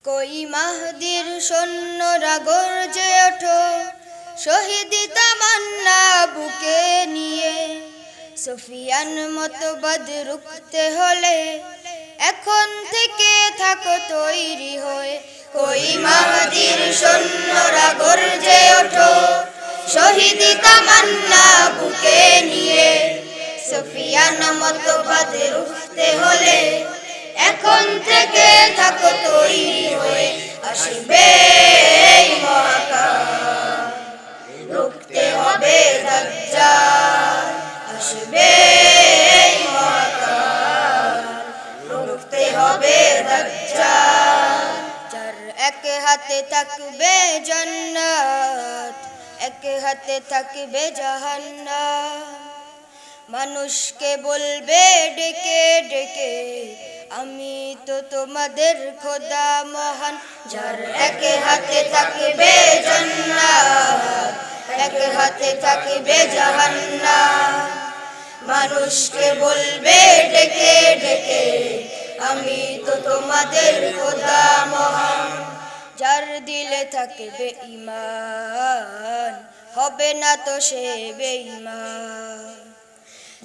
কই মাহদির সৈন্যরা গর্জে ওঠো, শহীদ তামান্না বুকে নিয়ে। সুফিয়ান মতবাদ রুখতে হলে এখন থেকে থাকো তৈরি হয়ে। কই মাহদির সৈন্যরা গর্জে ওঠো, শহীদ তামান্না বুকে নিয়ে। সুফিয়ান মতবাদ রুখতে হলে এখন থেকে থাকো তৈরি হয়ে। আসবে এই মহাকাল, রুখতে হবে দাজ্জাল। আসবে এই মহাকাল, রুখতে হবে দাজ্জাল। যার এক হাতে থাকবে জান্নাত, এক হাতে থাকবে জাহান্নাম। মানুষকে বলবে ডেকে ডেকে, আমি তো তোমাদের খোদা মহান। যার এক হাতে থাকবে জান্নাত, এক হাতে থাকবে জাহান্নাম। মানুষকে বলবে ডেকে ডেকে, আমি তো তোমাদের খোদা মহান। যার দিলে থাকবে ঈমান, হবে না তো সে বেঈমান।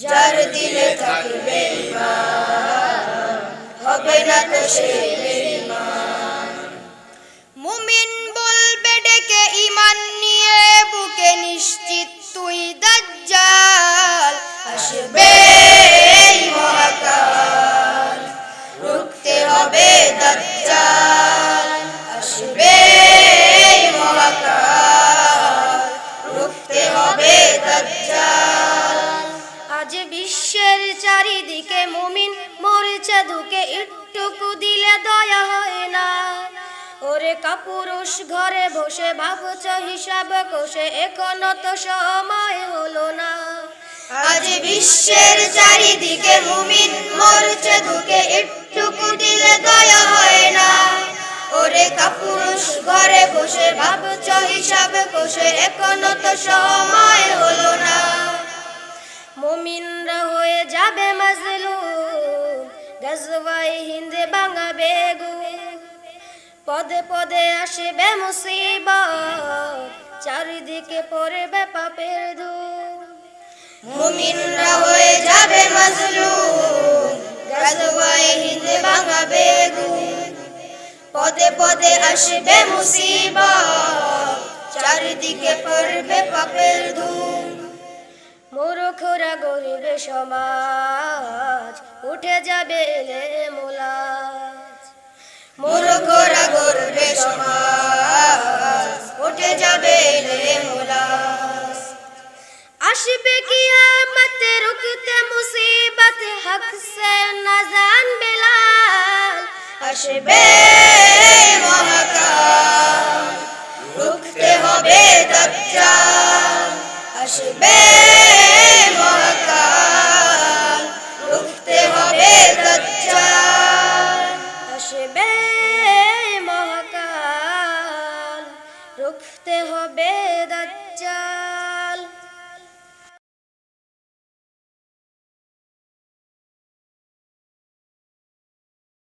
যার দিলে থাকবে ঈমান, হবে না তো সে বেঈমান। মুমিন বলবে ডেকে ঈমান নিয়ে বুকে, নিশ্চিত তুই দাজ্জাল। আসবে এই মহাকাল, রুখতে হবে দাজ্জাল। আসবে এই মহাকাল, রুখতে হবে দাজ্জাল। আজ বিশ্বের চারিদিকে মুমিন মরছে ধুকে, একটুকু দিলে দয়া হয় না। ওরে কাপুরুষ ঘরে বসে ভাবছ হিসাব কষে, এখনো তো সময় হলো না। আজ বিশ্বের চারিদিকে মুমিন মরছে ধুকে, একটুকু দিলে দয়া হয় না। ওরে কাপুরুষ ঘরে বসে ভাবছ হিসাব কষে, এখনো তো সময় হলো না। মুমিনরা হয়ে যাবে মাজলুম, গজওয়ায়ে হিন্দে ভাঙাবে গুম। পদে পদে আসবে মুসিবত, চারিদিকে পড়বে পাপের ধূম। মুমিনরা হয়ে যাবে মাজলুম, গজওয়ায়ে হিন্দে ভাঙাবে গুম। পদে পদে আসবে মুসিবত, চারিদিকে পড়বে পাপের ধূম। মূর্খরা গরিবে সমাজ, উঠে যাবে এলে মুলাজ। মূর্খরা গরিবে সমাজ, উঠে যাবে এলে মুলাজ। আসবে কিয়ামত রুকতে মুসিবত, হক সে না জান বেলাল। আসবে মহাকাল, রুখতে হবে দাজ্জাল। আসবে মহাকাল,